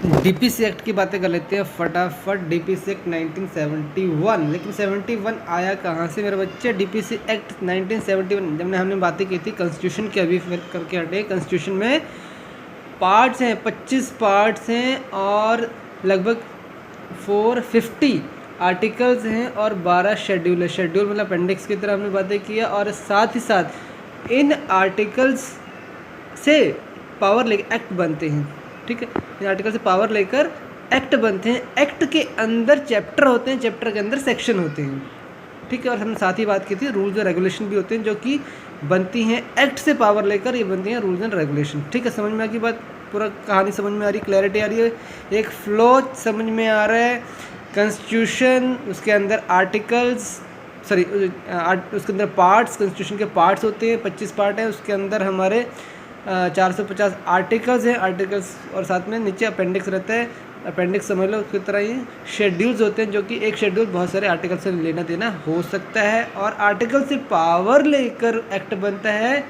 DPC act की बातें कर लेते हैं फटाफट। डीपीसी एक्ट 1971, लेकिन 71 आया कहाँ से मेरे बच्चे? डीपीसी एक्ट 1971 जब हमने बातें की थी कॉन्स्टिट्यूशन की, अभी फिर करके हटे। कॉन्स्टिट्यूशन में पार्ट्स हैं, 25 पार्ट्स हैं और लगभग 450 आर्टिकल्स हैं और 12 शेड्यूल है। शेड्यूल मतलब अपेंडिक्स की तरह हमने बातें किया। और साथ ही साथ इन आर्टिकल्स से पावर लेकर एक्ट बनते हैं, ठीक है। इन आर्टिकल से पावर लेकर एक्ट बनते हैं। एक्ट के अंदर चैप्टर होते हैं, चैप्टर के अंदर सेक्शन होते हैं, ठीक है। और हमने साथ ही बात की थी रूल्स और रेगुलेशन भी होते हैं जो कि बनती हैं एक्ट से पावर लेकर, ये बनती हैं रूल्स एंड रेगुलेशन, ठीक है। समझ में आ गई बात? पूरा कहानी समझ में आ रही, क्लैरिटी आ रही है, एक फ्लो समझ में आ रहा है। कॉन्स्टिट्यूशन, उसके अंदर आर्टिकल्स, सॉरी उसके अंदर पार्ट्स, कॉन्स्टिट्यूशन के पार्ट्स होते हैं, 25 पार्ट हैं। उसके अंदर हमारे 450 आर्टिकल्स हैं, आर्टिकल्स और साथ में नीचे अपेंडिक्स रहता है। अपेंडिक्स समझ लो उसकी तरह ही शेड्यूल्स होते हैं, जो कि एक शेड्यूल बहुत सारे आर्टिकल से लेना देना हो सकता है। और आर्टिकल से पावर लेकर एक्ट बनता है।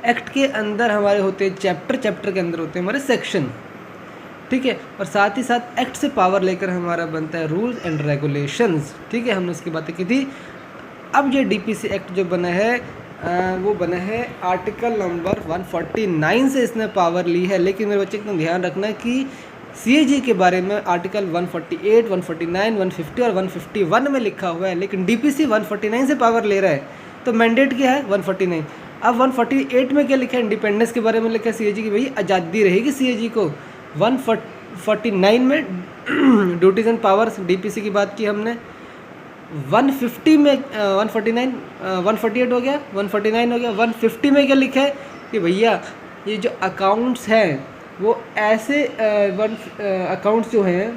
एक्ट के अंदर हमारे होते हैं चैप्टर, चैप्टर के अंदर होते हैं हमारे सेक्शन, ठीक है। और साथ ही साथ एक्ट से पावर लेकर हमारा बनता है रूल्स एंड रेगुलेशंस, ठीक है। हमने उसकी बातें की थी। अब ये डीपीसी एक्ट जो बना है वो बना है आर्टिकल नंबर 149 से इसने पावर ली है। लेकिन मेरे बच्चे को ध्यान रखना कि सीएजी के बारे में आर्टिकल 148, 149, 150 और 151 में लिखा हुआ है, लेकिन डीपीसी 149 से पावर ले रहा है। तो मैंडेट क्या है? 149। अब 148 में क्या लिखा है? इंडिपेंडेंस के बारे में लिखा है सीएजी की, भाई आज़ादी रहेगी सीएजी को। 149 में ड्यूटीज एंड पावर्स डीपीसी की बात की हमने। 150 में 149, 148 हो गया, 149 हो गया। 150 में क्या लिखा है कि भैया ये जो अकाउंट्स हैं वो ऐसे अकाउंट्स जो हैं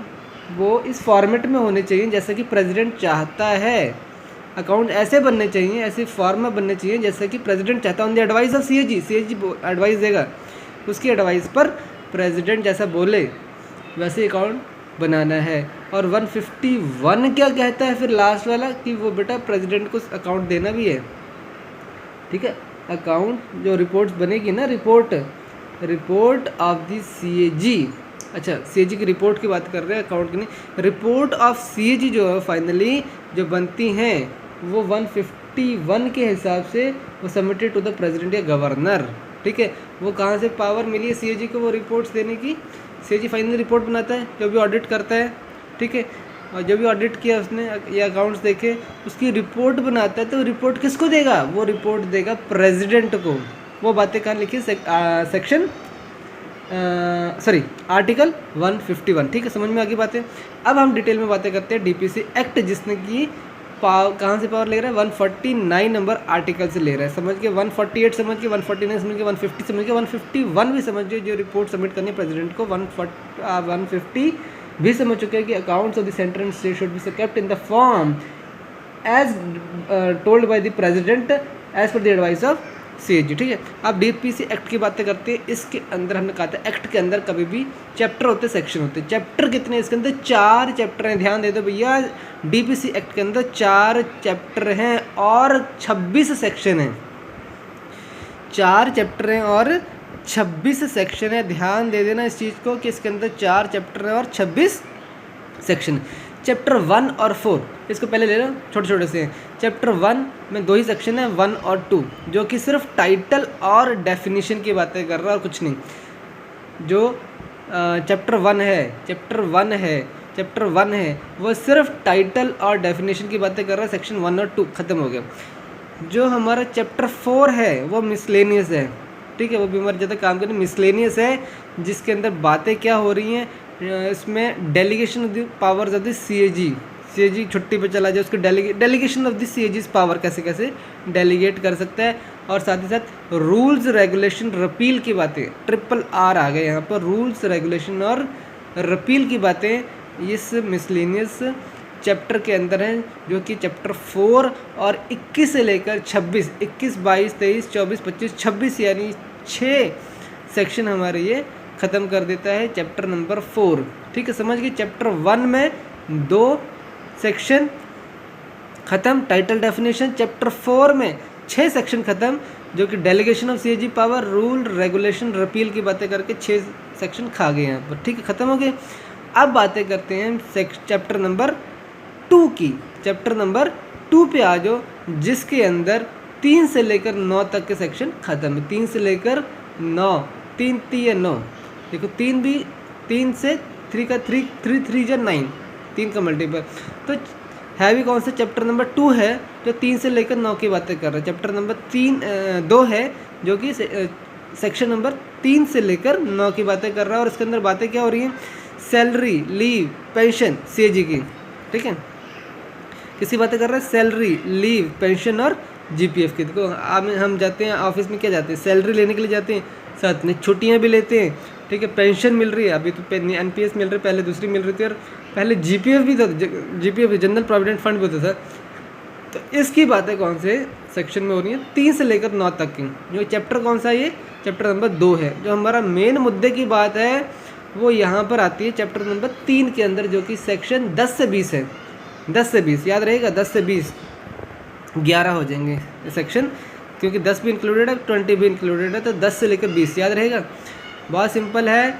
वो इस फॉर्मेट में होने चाहिए जैसा कि प्रेसिडेंट चाहता है। अकाउंट ऐसे बनने चाहिए, ऐसे फॉर्म में बनने चाहिए जैसा कि प्रेसिडेंट चाहता है। On the advice of CAG, CAG advice देगा, उसकी एडवाइस पर प्रेसिडेंट जैसा बोले वैसे अकाउंट बनाना है। और 151 क्या कहता है फिर लास्ट वाला कि वो बेटा प्रेसिडेंट को अकाउंट देना भी है, ठीक है। अकाउंट जो रिपोर्ट्स बनेगी ना, रिपोर्ट ऑफ द सीएजी, अच्छा सीएजी की रिपोर्ट की बात कर रहे हैं, अकाउंट की नहीं। रिपोर्ट ऑफ सीएजी जो है फाइनली जो बनती हैं वो 151 के हिसाब से वो सबमिटेड टू द प्रेसिडेंट या गवर्नर, ठीक है। वो कहाँ से पावर मिली है सीएजी को वो रिपोर्ट्स देने की? सीएजी फाइनल रिपोर्ट बनाता है, जो भी ऑडिट करता है, ठीक है। और जो भी ऑडिट किया उसने या अकाउंट्स देखे उसकी रिपोर्ट बनाता है, तो रिपोर्ट किसको देगा? वो रिपोर्ट देगा प्रेसिडेंट को। वो बातें कहाँ लिखी? सेक्शन सॉरी आर्टिकल 151, ठीक है। समझ में आ गई बातें? अब हम डिटेल में बातें करते हैं डीपीसी एक्ट, जिसने की कहाँ से पावर ले रहा है? 149 नंबर आर्टिकल से ले रहा है। समझ के 148 समझ के, 149 समझ के, 150 समझ के, 151 भी समझ के, जो रिपोर्ट सबमिट करनी है प्रेसिडेंट को। 150 भी समझ चुके हैं कि accounts of the centre and state should be kept in the form as told by the president as per the advice of CAG, ठीक है। अब डीपीसी एक्ट की बातें करते हैं। इसके अंदर हमने कहा था एक्ट के अंदर कभी भी चैप्टर होते, सेक्शन होते। चैप्टर कितने? इसके अंदर 4 चैप्टर हैं, ध्यान दे दो भैया। डीपीसी एक्ट के अंदर 4 चैप्टर हैं और 26 सेक्शन हैं। 4 चैप्टर हैं और 26 सेक्शन है। ध्यान दे देना इस चीज़ को कि इसके अंदर 4 चैप्टर हैं और 26 सेक्शन। चैप्टर 1 और 4 इसको पहले ले लो, छोटे छोटे से हैं। चैप्टर 1 में 2 ही सेक्शन है, 1 और 2, जो कि सिर्फ टाइटल और डेफिनेशन की बातें कर रहा है और कुछ नहीं। जो चैप्टर 1 है वो सिर्फ टाइटल और डेफिनेशन की बातें कर रहा है। सेक्शन 1 और 2 ख़त्म हो गया। जो हमारा चैप्टर 4 है वो मिसलेनियस है, ठीक है। वो भी हमारे ज़्यादा काम करने मिसलेनियस है, जिसके अंदर बातें क्या हो रही हैं इसमें delegation of the powers of the CAG छुट्टी पे चला जाए, उसको डेलीगेशन ऑफ द सीएजीज पावर कैसे कैसे डेलीगेट कर सकता है। और साथ ही साथ रूल्स रेगुलेशन रिपील की बातें, RRR आ गए यहाँ पर, रूल्स रेगुलेशन और रिपील की बातें इस मिसलेनियस चैप्टर के अंदर हैं, जो कि चैप्टर 4 और 21 से लेकर 26, 21, 22, 23, 24, 25, 26 यानी 6 सेक्शन हमारे ये ख़त्म कर देता है चैप्टर नंबर 4, ठीक है। समझ गए? चैप्टर 1 में 2 सेक्शन ख़त्म, टाइटल डेफिनेशन। चैप्टर 4 में 6 सेक्शन ख़त्म जो कि delegation of CAG power, rule, regulation, repeal की बातें करके 6 सेक्शन खा गए यहाँ पर। ठीक है, ख़त्म हो गए। अब बातें करते हैं चैप्टर नंबर 2 की। चैप्टर नंबर 2 पे आ जाओ, जिसके अंदर 3 से लेकर 9 तक के सेक्शन ख़त्म है। 3 से लेकर 9, 3 3 9, देखो 3 से 3 का 3 जा 9, 3 का मल्टीपल। तो है भी कौन सा? चैप्टर नंबर 2 है, जो 3 से लेकर 9 की बातें कर रहा है। चैप्टर नंबर 2 है, जो कि सेक्शन नंबर 3 से लेकर 9 की बातें कर रहा है। और इसके अंदर बातें क्या हो रही हैं? सैलरी, लीव, पेंशन, सीएजी की। ठीक है, किसी बातें कर रहा है? सैलरी, लीव, पेंशन और जीपीएफ की। देखो हम जाते हैं ऑफिस में, क्या जाते हैं? सैलरी लेने के लिए जाते हैं, साथ में छुट्टियां भी लेते हैं। ठीक है, पेंशन मिल रही है, अभी तो एनपीएस मिल रही है, पहले दूसरी मिल रही थी, और पहले जीपीएफ भी था, जीपीएफ जनरल प्रोविडेंट फंड भी होता था। तो इसकी बातें कौन से सेक्शन में हो रही हैं? 3 से लेकर 9 तक की। जो चैप्टर कौन सा है? ये चैप्टर नंबर 2 है। जो हमारा मेन मुद्दे की बात है वो यहाँ पर आती है चैप्टर नंबर 3 के अंदर, जो कि सेक्शन 10 से 20 है। 10 से 20 याद रहेगा, 10 से 20 11 हो जाएंगे सेक्शन, क्योंकि 10 भी इंक्लूडेड है, 20 भी इंक्लूडेड है, तो 10 से लेकर 20 याद रहेगा। बहुत सिंपल है।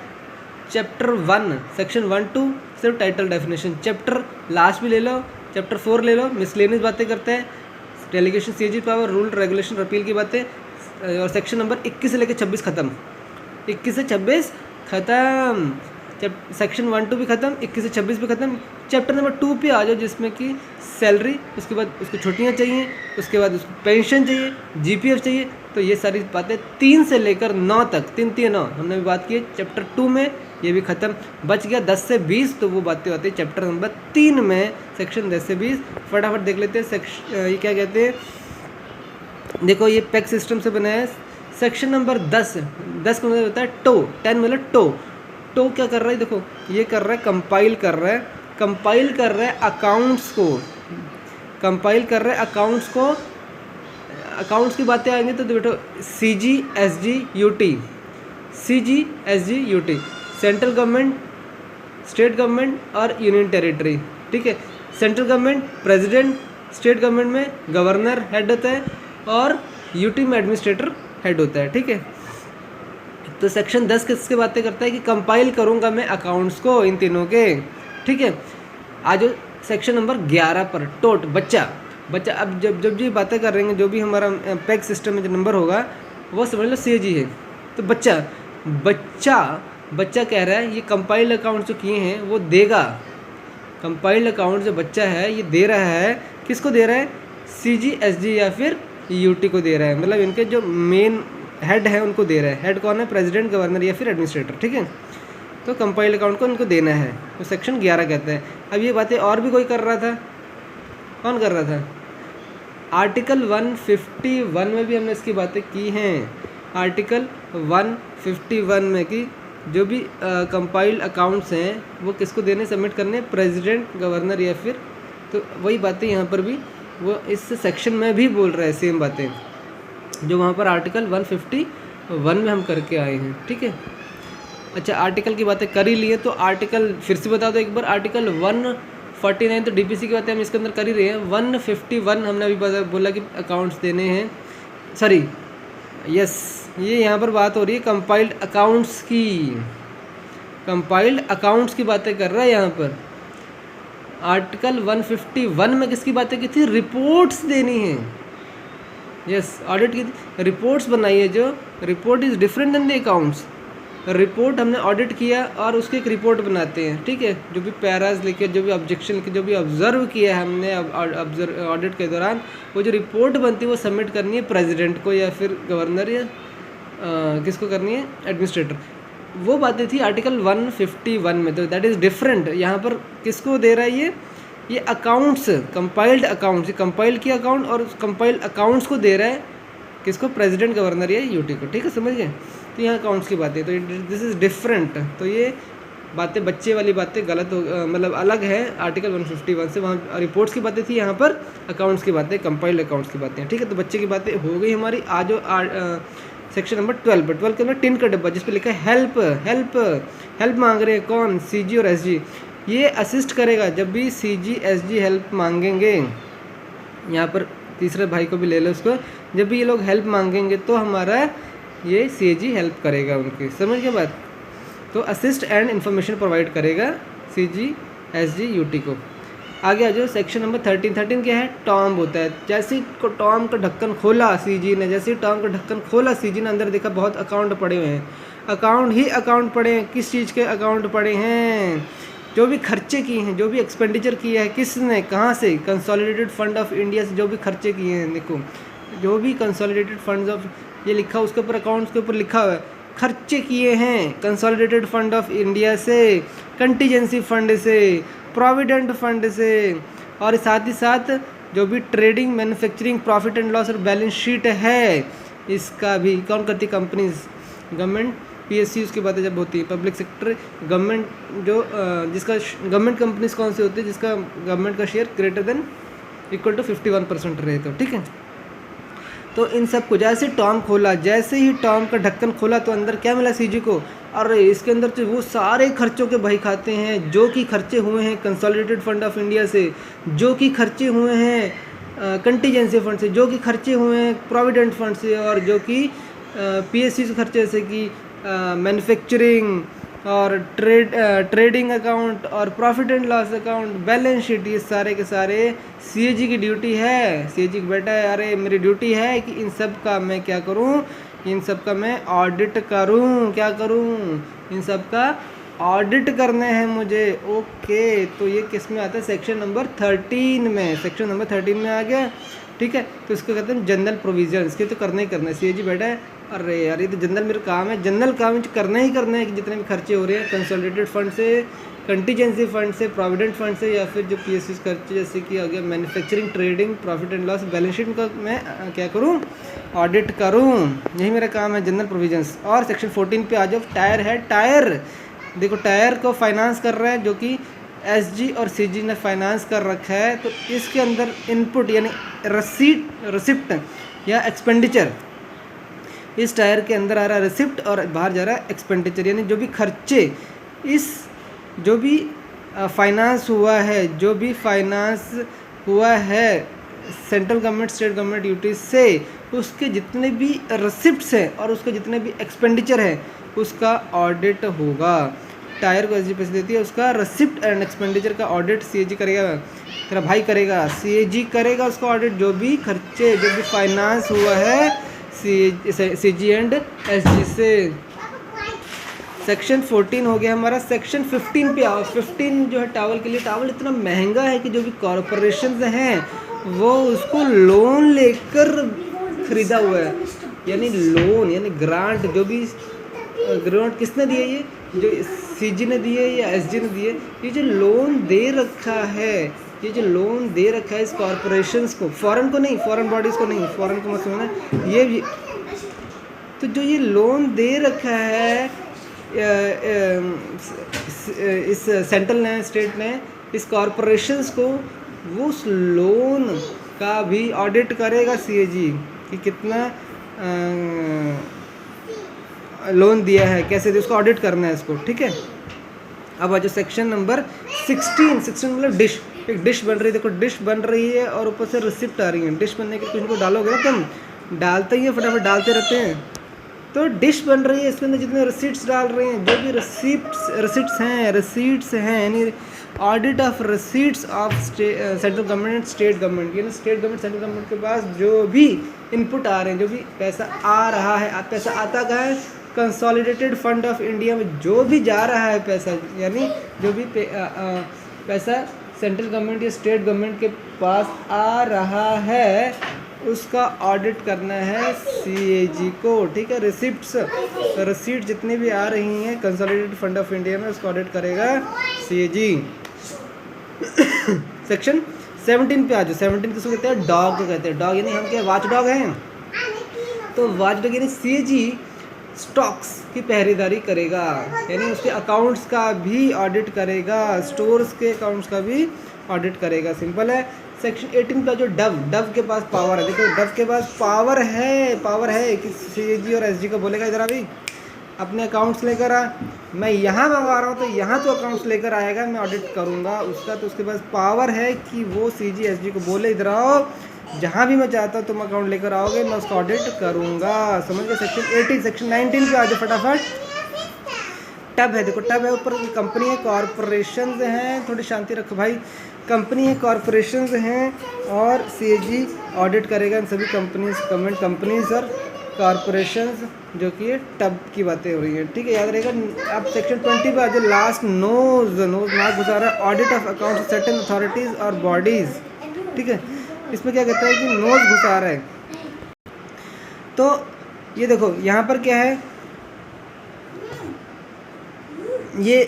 चैप्टर 1 सेक्शन 1 2 सिर्फ टाइटल डेफिनेशन। चैप्टर लास्ट भी ले लो, चैप्टर 4 ले लो, मिसलेनियस बातें करते हैं, delegation, CAG power, rule, regulation, repeal की बातें। और सेक्शन नंबर 21 से लेकर 26 ख़त्म, 21 से 26 ख़त्म। सेक्शन 1 2 भी ख़त्म, 21 से 26 भी ख़त्म। चैप्टर नंबर 2 पे आ जाओ, जिसमें कि सैलरी, उसके बाद उसको छुट्टियाँ चाहिए, उसके बाद उसको पेंशन चाहिए, जीपीएफ चाहिए। तो ये सारी बातें 3 से लेकर 9 तक, 3 3 9 हमने भी बात की है चैप्टर 2 में, ये भी ख़त्म। बच गया 10 से 20, तो वो बातें होती है चैप्टर नंबर 3 में, सेक्शन 10 से 20। फटाफट देख लेते हैं। ये क्या कहते हैं? देखो, ये पैक सिस्टम से बना है। सेक्शन नंबर 10 का मतलब होता है टो, 10 मतलब टो क्या कर रहा है? देखो, ये कर रहा है कंपाइल कर रहा है अकाउंट्स को, अकाउंट्स की बातें आएंगी तो बेटो CGSG UT, central government, state government और यूनियन टेरिटरी। ठीक है, central government president, state government में गवर्नर हेड होता है, और यूटी में एडमिनिस्ट्रेटर हेड होता है। ठीक है, तो सेक्शन 10 किसके बातें करता है कि कंपाइल करूंगा मैं अकाउंट्स को, इन तीनों के। ठीक है, आज सेक्शन नंबर 11 पर टोट, बच्चा। अब जब ये बातें कर रहे हैं, जो भी हमारा पैक सिस्टम में जो नंबर होगा वो समझ लो सीएजी है। तो बच्चा कह रहा है ये कंपाइल्ड अकाउंट जो किए हैं वो देगा। कंपाइल्ड अकाउंट जो बच्चा है ये दे रहा है, किसको दे रहा है? CGSG या फिर यूटी को दे रहा है, मतलब इनके जो मेन हेड है उनको दे रहा है। हेड कौन है? प्रेसिडेंट, गवर्नर या फिर एडमिनिस्ट्रेटर। ठीक है, तो कंपाइल्ड अकाउंट को उनको देना है, तो सेक्शन 11 कहते हैं। अब ये बातें और भी कोई कर रहा था, कौन कर रहा था? आर्टिकल 151 में भी हमने इसकी बातें की हैं। आर्टिकल 151 में कि जो भी कंपाइल्ड अकाउंट्स हैं वो किसको देने, सबमिट करने? प्रेसिडेंट, गवर्नर या फिर, तो वही बातें यहाँ पर भी वो इस सेक्शन में भी बोल रहा है, सेम बातें जो वहाँ पर आर्टिकल 151 में हम करके आए हैं। ठीक है, अच्छा आर्टिकल की बातें कर ही लिए, तो आर्टिकल फिर से बता दो एक बार। आर्टिकल 149 तो डीपीसी की बातें हम इसके अंदर कर ही रहे हैं। 151 हमने अभी बोला कि अकाउंट्स देने हैं, सॉरी यस, ये यहाँ पर बात हो रही है कंपाइल्ड अकाउंट्स की। कंपाइल्ड अकाउंट्स की बातें कर रहा है यहाँ पर। आर्टिकल 151 में किसकी बातें की थी? रिपोर्ट्स देनी है। यस, ऑडिट की रिपोर्ट्स बनाई है, जो report is different than the accounts. Report हमने ऑडिट किया और उसकी एक रिपोर्ट बनाते हैं। ठीक है, जो भी पैराज लिखे, जो भी ऑब्जेक्शन लिखे, जो भी ऑब्जर्व किया है हमने ऑडिट के दौरान, वो जो रिपोर्ट बनती है वो सबमिट करनी है प्रेसिडेंट को या फिर गवर्नर या किसको करनी है? एडमिनिस्ट्रेटर। वो बातें थी आर्टिकल 151 में, तो दैट इज़ डिफरेंट। यहाँ पर किसको दे रहा है ये अकाउंट्स, कंपाइल्ड अकाउंट्स, कंपाइल किया अकाउंट और कंपाइल्ड अकाउंट्स को दे रहा है, किसको? प्रेसिडेंट, गवर्नर या यूटी को। ठीक है, समझ गए? तो यहाँ अकाउंट्स की बातें, तो दिस इज़ डिफरेंट। तो ये बातें, बच्चे वाली बातें गलत हो, मतलब अलग है आर्टिकल 151 से। वहाँ रिपोर्ट्स की बातें थी, यहाँ पर अकाउंट्स की बातें, कंपाइल्ड अकाउंट्स की बातें। ठीक है, तो बच्चे की बातें हो गई हमारी। आज सेक्शन नंबर 12 पर, 12 के अंदर टिन का डब्बा जिस पे लिखा है हेल्प मांग रहे हैं कौन? CG और SG। ये असिस्ट करेगा जब भी CG SG हेल्प मांगेंगे। यहाँ पर तीसरे भाई को भी ले लो उसको। जब भी ये लोग हेल्प मांगेंगे तो हमारा ये CAG हेल्प करेगा उनकी, समझ गए बात। तो असिस्ट एंड इन्फॉर्मेशन प्रोवाइड करेगा CGSG-UT को। आगे आ जाओ सेक्शन नंबर 13 क्या है, टॉम्ब होता है। जैसे ही टॉम्ब का ढक्कन खोला CG ने, जैसे ही टॉम्ब का ढक्कन खोला CG ने, अंदर देखा बहुत अकाउंट पड़े हुए हैं। अकाउंट ही अकाउंट पड़े हैं। किस चीज़ के अकाउंट पड़े हैं, जो भी खर्चे किए हैं, जो भी एक्सपेंडिचर किया है किसने, कहाँ से, कंसोलिडेटेड फंड ऑफ इंडिया से जो भी खर्चे किए हैं। देखो जो भी कंसोलिडेटेड फंड्स ऑफ, ये लिखा उसके ऊपर, अकाउंट्स के ऊपर लिखा हुआ है खर्चे किए हैं कंसोलिडेटेड फंड ऑफ इंडिया से, कंटीजेंसी फंड से, प्रोविडेंट फंड से, और साथ ही साथ जो भी trading, manufacturing, profit and loss और बैलेंस शीट है इसका भी कौन करती, कंपनीज, गवर्नमेंट, PSU उसकी बातें जब होती है, पब्लिक सेक्टर, गवर्नमेंट, जो जिसका गवर्नमेंट कंपनीज कौन सी होती है, जिसका गवर्नमेंट का share greater than equal to 51% रहे तो, ठीक है। तो इन सब को जैसे टॉम्ब खोला, जैसे ही टॉम्ब का ढक्कन खोला तो अंदर क्या मिला CG को, अरे इसके अंदर तो वो सारे खर्चों के बही खाते हैं जो कि खर्चे हुए हैं कंसोलिडेटेड फंड ऑफ इंडिया से, जो कि खर्चे हुए हैं कंटीजेंसी फंड से, जो कि खर्चे हुए हैं प्रोविडेंट फंड से, और जो कि PSU से खर्चे, जैसे कि मैन्युफैक्चरिंग और ट्रेडिंग अकाउंट और profit and loss account, balance sheet, ये सारे के सारे CAG की ड्यूटी है। CAG का बेटा है, अरे मेरी ड्यूटी है कि इन सब का मैं क्या करूं, इन सब का मैं ऑडिट करूं, क्या करूं, इन सब का ऑडिट करने हैं मुझे। ओके, तो ये किस में आता है, सेक्शन नंबर 13 में, सेक्शन नंबर 13 में आ गया, ठीक है। तो इसको कहते हैं जनरल प्रोविजन, इसके तो करना ही करना है। CAG बेटा है, अरे यार ये तो जनरल मेरा काम है, जनरल काम करना ही करना है कि जितने भी खर्चे हो रहे हैं कंसोलिडेटेड फंड से, कंटीजेंसी फंड से, प्रोविडेंट फंड से, या फिर जो PSU खर्चे जैसे कि हो गया manufacturing, trading, profit and loss, balance sheet का मैं क्या करूं, ऑडिट करूं, यही मेरा काम है, जनरल प्रोविजंस। और सेक्शन 14 पे आ जाओ, टायर है। टायर देखो, टायर को फाइनेंस कर रहा है, जो कि SG और CG ने फाइनेंस कर रखा है। तो इसके अंदर इनपुट यानी रिसिप्ट या एक्सपेंडिचर, इस टायर के अंदर आ रहा है रिसिप्ट और बाहर जा रहा है एक्सपेंडिचर, यानी जो भी खर्चे, इस जो भी फाइनेंस हुआ है, जो भी फाइनेंस हुआ है central government, state government, UT से, उसके जितने भी रिसिप्ट्स हैं और उसके जितने भी एक्सपेंडिचर है उसका ऑडिट होगा। टायर को SG पैसे देती है, उसका रिसिप्ट एंड एक्सपेंडिचर का ऑडिट CAG करेगा, तेरा भाई करेगा, CAG करेगा उसका ऑडिट, जो भी खर्चे, जो भी फाइनेंस हुआ है CG एंड SG से। सेक्शन 14 हो गया हमारा। सेक्शन 15 पे आओ। 15 जो है टावल के लिए, टावल इतना महंगा है कि जो भी कॉरपोरेशन हैं वो उसको लोन लेकर ख़रीदा हुआ है, यानी लोन यानी ग्रांट, जो भी ग्रांट किसने दिए, ये जो CG ने दिए या SG ने दिए, ये जो लोन दे रखा है, ये जो लोन दे रखा है इस कॉरपोरेशंस को, फॉरेन को नहीं, फॉरेन बॉडीज़ को नहीं, फॉरेन को मत समझना, ये भी तो जो ये लोन दे रखा है इस सेंट्रल ने, स्टेट ने, इस कॉरपोरेशंस को, वो उस लोन का भी ऑडिट करेगा CAG कि कितना लोन दिया है, कैसे दिया, उसको ऑडिट करना है इसको, ठीक है। अब आज सेक्शन नंबर 16 मतलब डिश, एक डिश बन रही है, देखो डिश बन रही है और ऊपर से रिसिप्ट आ रही है। डिश बनने के कुछ को डालोगे ना, तुम डालते ही फटाफट डालते रहते हैं, तो डिश बन रही है, इसके अंदर जितने रिसीट्स डाल रहे हैं, जो भी रिसीट्स हैं यानी audit of receipts of central government, state government, यानी स्टेट गवर्नमेंट, सेंट्रल गवर्नमेंट के पास जो भी इनपुट आ रहे हैं, जो भी पैसा आ रहा है, पैसा आता कहाँ है, कंसोलिडेटेड फंड ऑफ इंडिया में जो भी जा रहा है पैसा, यानी जो भी पैसा सेंट्रल गवर्नमेंट या स्टेट गवर्नमेंट के पास आ रहा है, उसका ऑडिट करना है CAG को, ठीक है। रिसीट जितनी भी आ रही हैं कंसोलिडेटेड फंड ऑफ इंडिया में, उसको ऑडिट करेगा CAG। सेक्शन 17 पे आ जाओ। 17 किसको कहते हैं, डॉग को कहते हैं। डॉग यानी हम क्या, वॉच डॉग हैं, तो वॉच डॉग यानी CAG स्टॉक्स की पहरेदारी करेगा, यानी उसके अकाउंट्स का भी ऑडिट करेगा, स्टोर्स के अकाउंट्स का भी ऑडिट करेगा, सिंपल है। सेक्शन 18 का जो डव के पास पावर है, देखो डव के पास पावर है कि CAG और SG को बोलेगा इधर अभी अपने अकाउंट्स लेकर आ, मैं यहाँ मंगवा रहा हूँ तो यहाँ तो अकाउंट्स लेकर आएगा, मैं ऑडिट करूँगा उसका, तो उसके पास पावर है कि वो CG SG को बोले इधर आओ जहाँ भी मैं चाहता हूँ तुम अकाउंट लेकर आओगे, मैं उसका ऑडिट करूँगा। समझ गए? सेक्शन 18 सेक्शन 19 पे आ जाओ फटाफट। टब है, देखो टब है, ऊपर कंपनी है, कॉरपोरेशन हैं, थोड़ी शांति रखो भाई। कंपनी है, कॉरपोरेशन हैं, और सीएजी ऑडिट करेगा इन सभी कंपनीज, गवर्नमेंट कंपनीज और कॉरपोरेशंस, जो कि ये टब की बातें हो रही हैं। ठीक है, याद रहेगा। अब सेक्शन 20 पे आ जाए। लास्ट नोज नाक घुसा रहा है, audit of account certain authorities और बॉडीज़। ठीक है, इसमें क्या कहता है कि नोज घुसा रहा है। तो ये देखो यहाँ पर क्या है, ये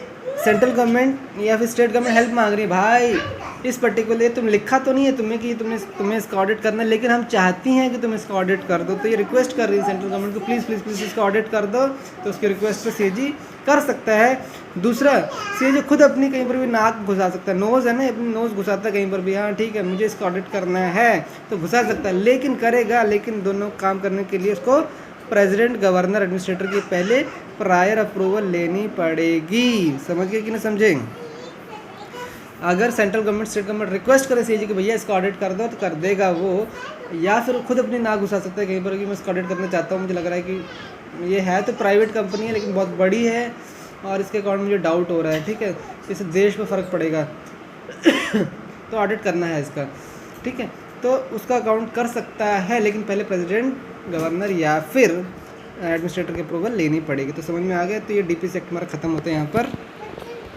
सेंट्रल गवर्नमेंट या फिर स्टेट गवर्नमेंट हेल्प मांग रही है भाई। इस पर्टिकुलर तुम लिखा तो नहीं है तुम्हें कि तुम्हें इसका ऑडिट करना है, लेकिन हम चाहती हैं कि तुम इसका ऑडिट कर दो। तो ये रिक्वेस्ट कर रही है सेंट्रल गवर्नमेंट को, प्लीज़ प्लीज़ प्लीज़ इसका ऑडिट कर दो। तो उसकी रिक्वेस्ट पे सीएजी कर सकता है। दूसरा, सीएजी खुद अपनी कहीं पर भी नाक घुसा सकता है। नोज़ है ना, अपनी नोज़ घुसाता है कहीं पर भी, हाँ ठीक है मुझे इसका ऑडिट करना है तो घुसा सकता है, लेकिन करेगा। लेकिन दोनों काम करने के लिए उसको प्रेसिडेंट, गवर्नर, एडमिनिस्ट्रेटर की पहले प्रायर अप्रूवल लेनी पड़ेगी। समझ गए कि नहीं समझे? अगर central government, state government request करे सीएजी कि भैया इसका ऑडिट कर दो, तो कर देगा वो। या फिर खुद अपनी नाक घुसा सकता है कहीं पर कि मैं इसका ऑडिट करना चाहता हूँ, मुझे लग रहा है कि ये है तो प्राइवेट कंपनी है लेकिन बहुत बड़ी है और इसके अकाउंट मुझे डाउट हो रहा है। ठीक है, इससे देश पे फ़र्क पड़ेगा तो ऑडिट करना है इसका। ठीक है, तो उसका अकाउंट कर सकता है, लेकिन पहले प्रेसिडेंट, गवर्नर या फिर एडमिनिस्ट्रेटर की अप्रूवल लेनी पड़ेगी। तो समझ में आ गया? तो ये डीपीसी एक्ट हमारा ख़त्म होता है यहाँ पर।